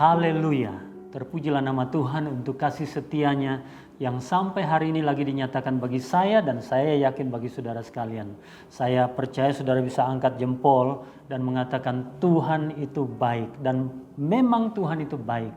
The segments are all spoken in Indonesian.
Haleluya, terpujilah nama Tuhan untuk kasih setianya yang sampai hari ini lagi dinyatakan bagi saya dan saya yakin bagi saudara sekalian. Saya percaya saudara bisa angkat jempol dan mengatakan Tuhan itu baik dan memang Tuhan itu baik.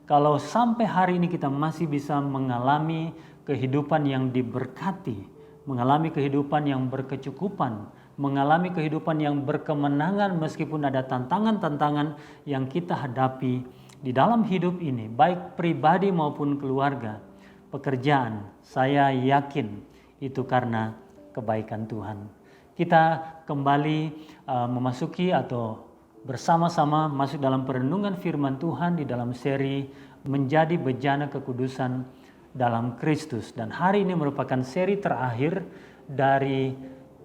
Kalau sampai hari ini kita masih bisa mengalami kehidupan yang diberkati, mengalami kehidupan yang berkecukupan, mengalami kehidupan yang berkemenangan meskipun ada tantangan-tantangan yang kita hadapi di dalam hidup ini, baik pribadi maupun keluarga, pekerjaan, saya yakin itu karena kebaikan Tuhan. Kita kembali memasuki atau bersama-sama masuk dalam perenungan firman Tuhan di dalam seri Menjadi Bejana Kekudusan dalam Kristus. Dan hari ini merupakan seri terakhir dari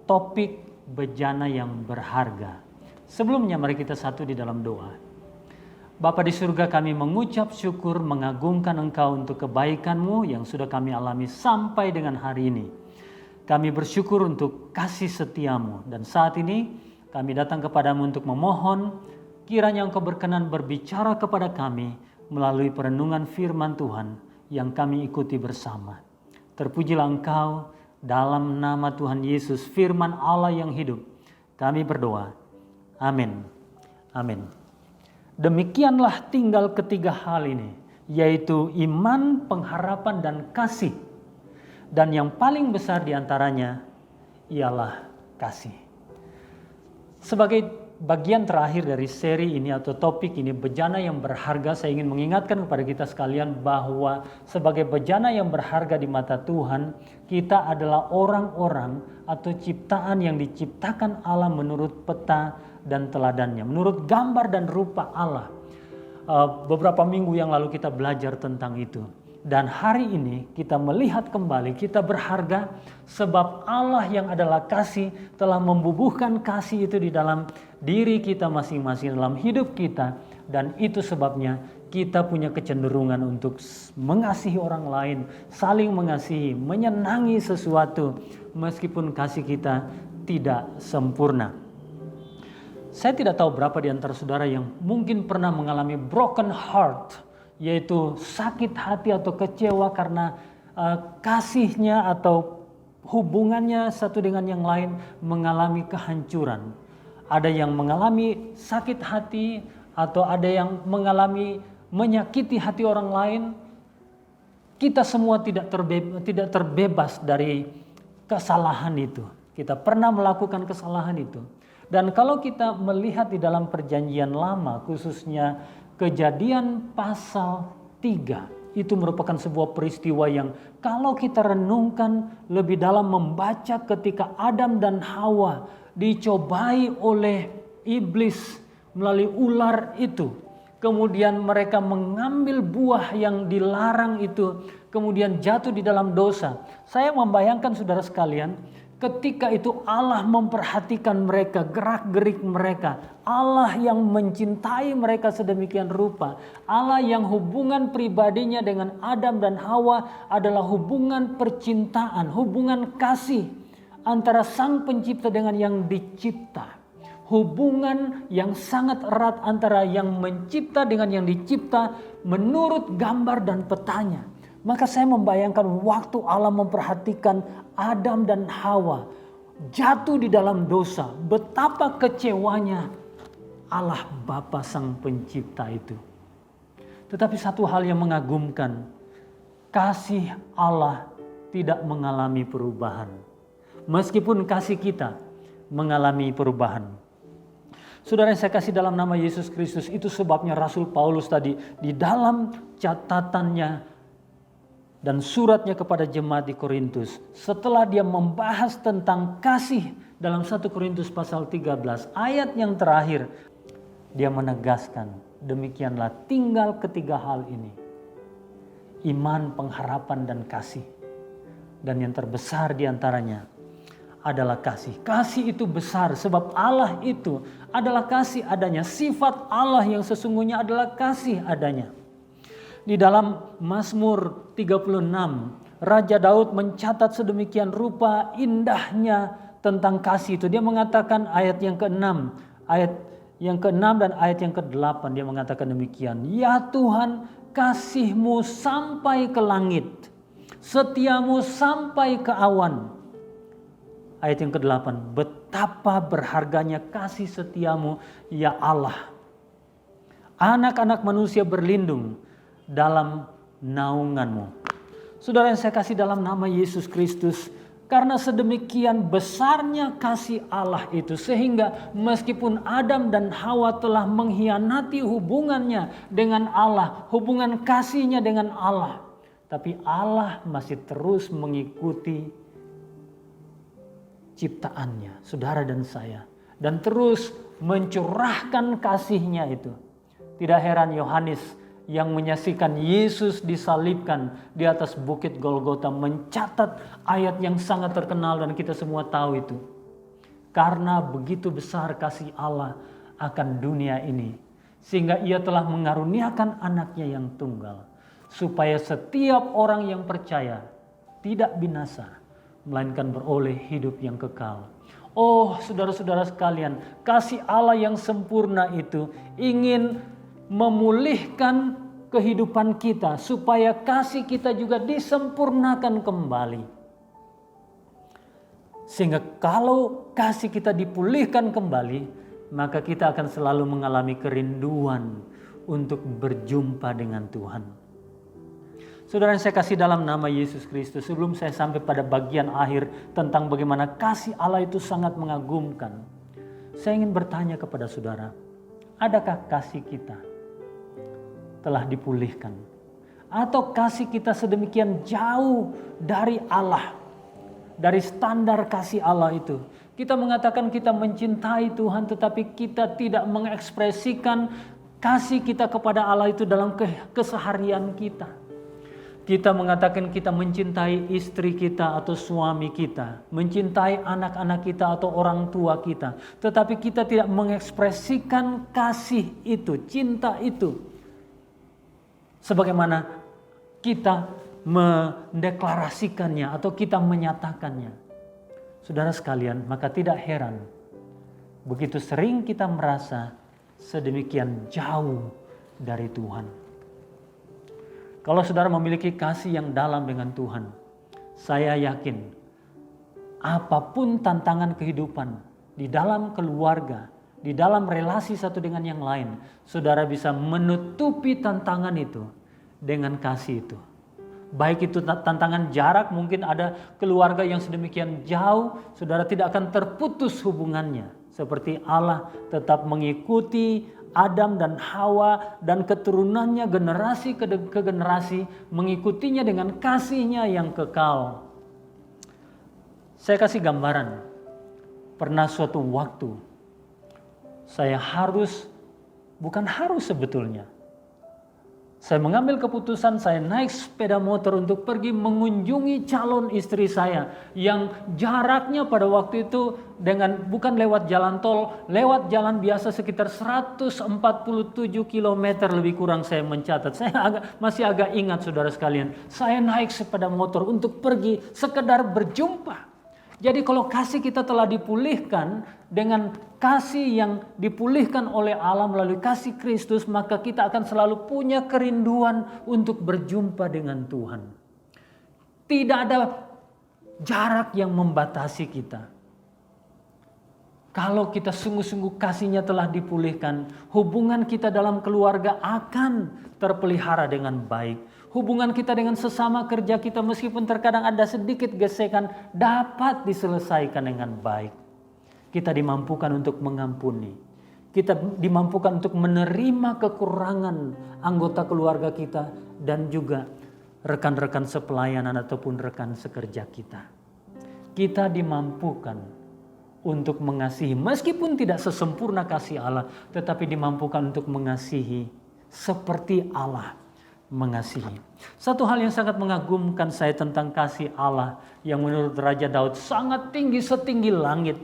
topik bejana yang berharga. Sebelumnya mari kita satu di dalam doa. Bapa di surga, kami mengucap syukur, mengagungkan Engkau untuk kebaikan-Mu yang sudah kami alami sampai dengan hari ini. Kami bersyukur untuk kasih setia-Mu dan saat ini kami datang kepadamu untuk memohon kiranya Engkau berkenan berbicara kepada kami melalui perenungan firman Tuhan yang kami ikuti bersama. Terpujilah Engkau dalam nama Tuhan Yesus, firman Allah yang hidup. Kami berdoa. Amin. Amin. Demikianlah tinggal ketiga hal ini, yaitu iman, pengharapan, dan kasih. Dan yang paling besar diantaranya ialah kasih. Sebagai bagian terakhir dari seri ini atau topik ini, bejana yang berharga, saya ingin mengingatkan kepada kita sekalian bahwa sebagai bejana yang berharga di mata Tuhan, kita adalah orang-orang atau ciptaan yang diciptakan Allah menurut peta dan teladannya, menurut gambar dan rupa Allah. Beberapa minggu yang lalu kita belajar tentang itu. Dan hari ini kita melihat kembali kita berharga sebab Allah yang adalah kasih telah membubuhkan kasih itu di dalam diri kita masing-masing, dalam hidup kita. Dan itu sebabnya kita punya kecenderungan untuk mengasihi orang lain, saling mengasihi, menyenangi sesuatu meskipun kasih kita tidak sempurna. Saya tidak tahu berapa di antara saudara yang mungkin pernah mengalami broken heart, yaitu sakit hati atau kecewa karena kasihnya atau hubungannya satu dengan yang lain mengalami kehancuran. Ada yang mengalami sakit hati atau ada yang mengalami menyakiti hati orang lain. Kita semua tidak terbebas dari kesalahan itu. Kita pernah melakukan kesalahan itu. Dan kalau kita melihat di dalam perjanjian lama, khususnya Kejadian pasal 3, itu merupakan sebuah peristiwa yang kalau kita renungkan lebih dalam, membaca ketika Adam dan Hawa dicobai oleh iblis melalui ular itu. Kemudian mereka mengambil buah yang dilarang itu, kemudian jatuh di dalam dosa. Saya membayangkan saudara sekalian, ketika itu Allah memperhatikan mereka, gerak-gerik mereka. Allah yang mencintai mereka sedemikian rupa. Allah yang hubungan pribadinya dengan Adam dan Hawa adalah hubungan percintaan, hubungan kasih antara Sang Pencipta dengan yang dicipta. Hubungan yang sangat erat antara yang mencipta dengan yang dicipta menurut gambar dan petanya. Maka saya membayangkan waktu Allah memperhatikan Adam dan Hawa jatuh di dalam dosa, betapa kecewanya Allah Bapa Sang Pencipta itu. Tetapi satu hal yang mengagumkan, kasih Allah tidak mengalami perubahan. Meskipun kasih kita mengalami perubahan. Saudara yang saya kasih dalam nama Yesus Kristus, itu sebabnya Rasul Paulus tadi di dalam catatannya dan suratnya kepada jemaat di Korintus, setelah dia membahas tentang kasih dalam 1 Korintus pasal 13 ayat yang terakhir, dia menegaskan demikianlah tinggal ketiga hal ini, iman, pengharapan, dan kasih. Dan yang terbesar diantaranya adalah kasih. Kasih itu besar sebab Allah itu adalah kasih adanya. Sifat Allah yang sesungguhnya adalah kasih adanya. Di dalam Mazmur 36, Raja Daud mencatat sedemikian rupa indahnya tentang kasih itu. Dia mengatakan ayat yang ke-6, ayat yang ke-6 dan ayat yang ke-8 dia mengatakan demikian. Ya Tuhan, kasih-Mu sampai ke langit, setia-Mu sampai ke awan. Ayat yang ke-8, betapa berharganya kasih setia-Mu ya Allah. Anak-anak manusia berlindung dalam naungan-Mu. Saudara yang saya kasih dalam nama Yesus Kristus, karena sedemikian besarnya kasih Allah itu, sehingga meskipun Adam dan Hawa telah mengkhianati hubungannya dengan Allah, hubungan kasihnya dengan Allah, tapi Allah masih terus mengikuti ciptaannya, saudara dan saya, dan terus mencurahkan kasihnya itu. Tidak heran Yohanes yang menyaksikan Yesus disalibkan di atas bukit Golgota mencatat ayat yang sangat terkenal dan kita semua tahu itu. Karena begitu besar kasih Allah akan dunia ini, sehingga Ia telah mengaruniakan anaknya yang tunggal, supaya setiap orang yang percaya tidak binasa, melainkan beroleh hidup yang kekal. Oh saudara-saudara sekalian, kasih Allah yang sempurna itu ingin memulihkan kehidupan kita supaya kasih kita juga disempurnakan kembali. Sehingga kalau kasih kita dipulihkan kembali, maka kita akan selalu mengalami kerinduan untuk berjumpa dengan Tuhan. Saudara yang saya kasih dalam nama Yesus Kristus, sebelum saya sampai pada bagian akhir tentang bagaimana kasih Allah itu sangat mengagumkan, saya ingin bertanya kepada saudara, adakah kasih kita telah dipulihkan? Atau kasih kita sedemikian jauh dari Allah, dari standar kasih Allah itu? Kita mengatakan kita mencintai Tuhan, tetapi kita tidak mengekspresikan kasih kita kepada Allah itu dalam keseharian kita. Kita mengatakan kita mencintai istri kita atau suami kita, mencintai anak-anak kita atau orang tua kita, tetapi kita tidak mengekspresikan kasih itu, cinta itu, sebagaimana kita mendeklarasikannya atau kita menyatakannya. Saudara sekalian, maka tidak heran begitu sering kita merasa sedemikian jauh dari Tuhan. Kalau saudara memiliki kasih yang dalam dengan Tuhan, saya yakin apapun tantangan kehidupan di dalam keluarga, di dalam relasi satu dengan yang lain, saudara bisa menutupi tantangan itu dengan kasih itu. Baik itu tantangan jarak, mungkin ada keluarga yang sedemikian jauh, saudara tidak akan terputus hubungannya. Seperti Allah tetap mengikuti Adam dan Hawa dan keturunannya generasi ke generasi, mengikutinya dengan kasihnya yang kekal. Saya kasih gambaran, pernah suatu waktu saya bukan harus sebetulnya, saya mengambil keputusan, saya naik sepeda motor untuk pergi mengunjungi calon istri saya yang jaraknya pada waktu itu bukan lewat jalan tol, lewat jalan biasa sekitar 147 km lebih kurang saya mencatat. Saya masih agak ingat saudara sekalian, saya naik sepeda motor untuk pergi sekedar berjumpa. Jadi kalau kasih kita telah dipulihkan dengan kasih yang dipulihkan oleh Allah melalui kasih Kristus, maka kita akan selalu punya kerinduan untuk berjumpa dengan Tuhan. Tidak ada jarak yang membatasi kita. Kalau kita sungguh-sungguh kasihnya telah dipulihkan, hubungan kita dalam keluarga akan terpelihara dengan baik. Hubungan kita dengan sesama kerja kita meskipun terkadang ada sedikit gesekan dapat diselesaikan dengan baik. Kita dimampukan untuk mengampuni. Kita dimampukan untuk menerima kekurangan anggota keluarga kita dan juga rekan-rekan sepelayanan ataupun rekan sekerja kita. Kita dimampukan untuk mengasihi meskipun tidak sesempurna kasih Allah, tetapi dimampukan untuk mengasihi seperti Allah mengasihi. Satu hal yang sangat mengagumkan saya tentang kasih Allah yang menurut Raja Daud sangat tinggi setinggi langit,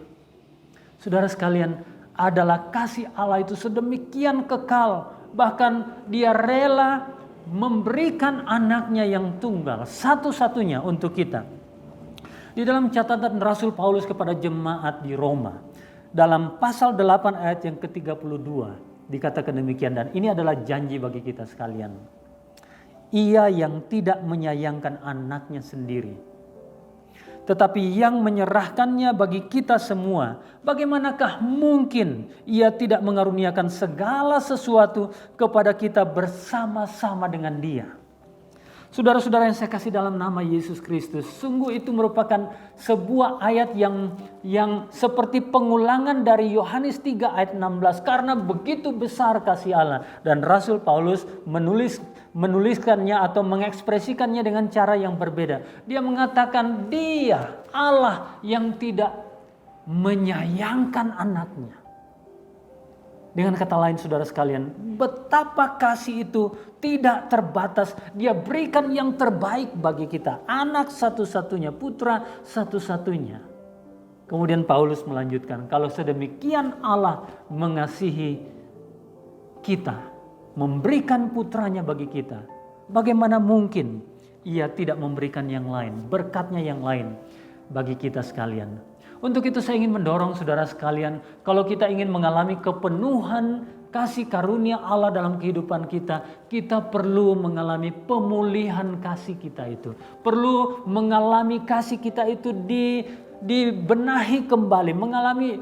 saudara sekalian, adalah kasih Allah itu sedemikian kekal, bahkan dia rela memberikan anaknya yang tunggal satu-satunya untuk kita. Di dalam catatan Rasul Paulus kepada jemaat di Roma, dalam pasal 8 ayat yang ke-32 dikatakan demikian, dan ini adalah janji bagi kita sekalian. Ia yang tidak menyayangkan anaknya sendiri, tetapi yang menyerahkannya bagi kita semua, bagaimanakah mungkin ia tidak mengaruniakan segala sesuatu kepada kita bersama-sama dengan Dia? Saudara-saudara yang saya kasih dalam nama Yesus Kristus, sungguh itu merupakan sebuah ayat yang seperti pengulangan dari Yohanes 3 ayat 16. Karena begitu besar kasih Allah, dan Rasul Paulus menuliskannya atau mengekspresikannya dengan cara yang berbeda. Dia mengatakan Dia Allah yang tidak menyayangkan anaknya. Dengan kata lain, saudara sekalian, betapa kasih itu tidak terbatas. Dia berikan yang terbaik bagi kita, anak satu-satunya, putra satu-satunya. Kemudian Paulus melanjutkan, kalau sedemikian Allah mengasihi kita, memberikan putranya bagi kita, bagaimana mungkin Ia tidak memberikan yang lain, berkatnya yang lain bagi kita sekalian. Untuk itu saya ingin mendorong saudara sekalian, kalau kita ingin mengalami kepenuhan kasih karunia Allah dalam kehidupan kita, kita perlu mengalami pemulihan kasih kita itu. Perlu mengalami kasih kita itu dibenahi kembali, mengalami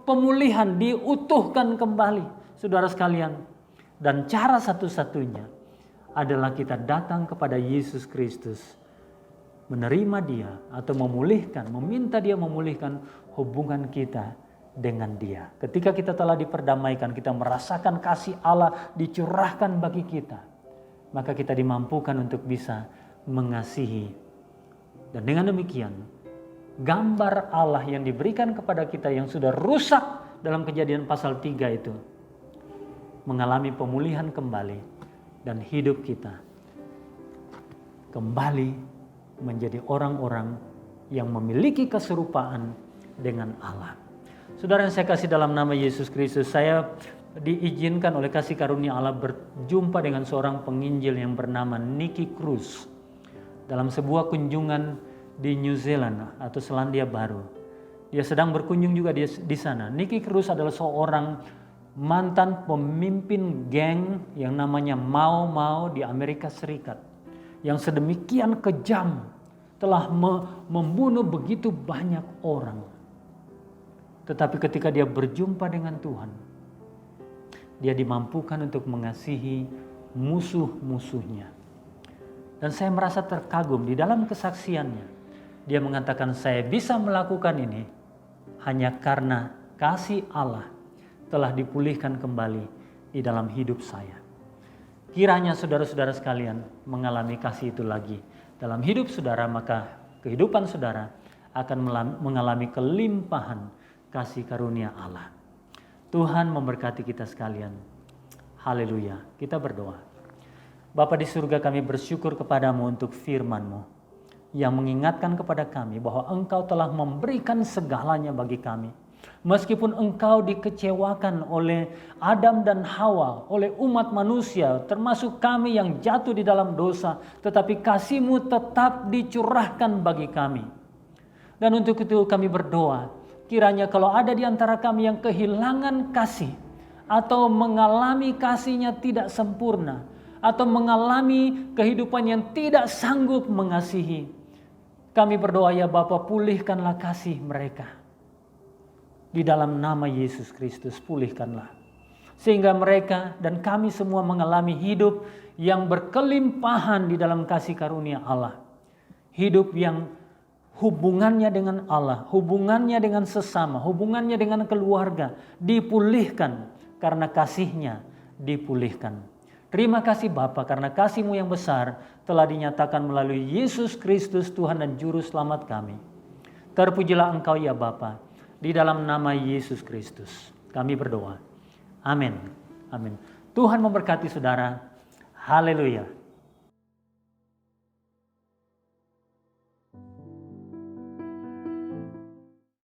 pemulihan, diutuhkan kembali, saudara sekalian. Dan cara satu-satunya adalah kita datang kepada Yesus Kristus, menerima Dia atau meminta Dia memulihkan hubungan kita dengan Dia. Ketika kita telah diperdamaikan, kita merasakan kasih Allah dicurahkan bagi kita, maka kita dimampukan untuk bisa mengasihi. Dan dengan demikian, gambar Allah yang diberikan kepada kita yang sudah rusak dalam Kejadian pasal 3 itu mengalami pemulihan kembali, dan hidup kita kembali menjadi orang-orang yang memiliki keserupaan dengan Allah. Saudara yang saya kasih dalam nama Yesus Kristus, saya diizinkan oleh kasih karunia Allah berjumpa dengan seorang penginjil yang bernama Nicky Cruz dalam sebuah kunjungan di New Zealand atau Selandia Baru. Dia sedang berkunjung juga di sana. Nicky Cruz adalah seorang mantan pemimpin geng yang namanya Mau Mau di Amerika Serikat, yang sedemikian kejam, telah membunuh begitu banyak orang. Tetapi ketika dia berjumpa dengan Tuhan, dia dimampukan untuk mengasihi musuh-musuhnya. Dan saya merasa terkagum di dalam kesaksiannya. Dia mengatakan, saya bisa melakukan ini hanya karena kasih Allah telah dipulihkan kembali di dalam hidup saya. Kiranya saudara-saudara sekalian mengalami kasih itu lagi dalam hidup saudara, maka kehidupan saudara akan mengalami kelimpahan kasih karunia Allah. Tuhan memberkati kita sekalian. Haleluya. Kita berdoa. Bapa di surga, kami bersyukur kepadamu untuk firman-Mu yang mengingatkan kepada kami bahwa Engkau telah memberikan segalanya bagi kami. Meskipun engkau dikecewakan oleh Adam dan Hawa, oleh umat manusia, termasuk kami yang jatuh di dalam dosa, tetapi kasih-Mu tetap dicurahkan bagi kami. Dan untuk itu kami berdoa, kiranya kalau ada di antara kami yang kehilangan kasih, atau mengalami kasih-Nya tidak sempurna, atau mengalami kehidupan yang tidak sanggup mengasihi, kami berdoa ya Bapa, pulihkanlah kasih mereka. Di dalam nama Yesus Kristus, pulihkanlah. Sehingga mereka dan kami semua mengalami hidup yang berkelimpahan di dalam kasih karunia Allah. Hidup yang hubungannya dengan Allah, hubungannya dengan sesama, hubungannya dengan keluarga dipulihkan karena kasih-Nya dipulihkan. Terima kasih Bapa, karena kasih-Mu yang besar telah dinyatakan melalui Yesus Kristus Tuhan dan Juru Selamat kami. Terpujilah Engkau ya Bapa. Di dalam nama Yesus Kristus kami berdoa. Amin. Amin. Tuhan memberkati saudara. Haleluya.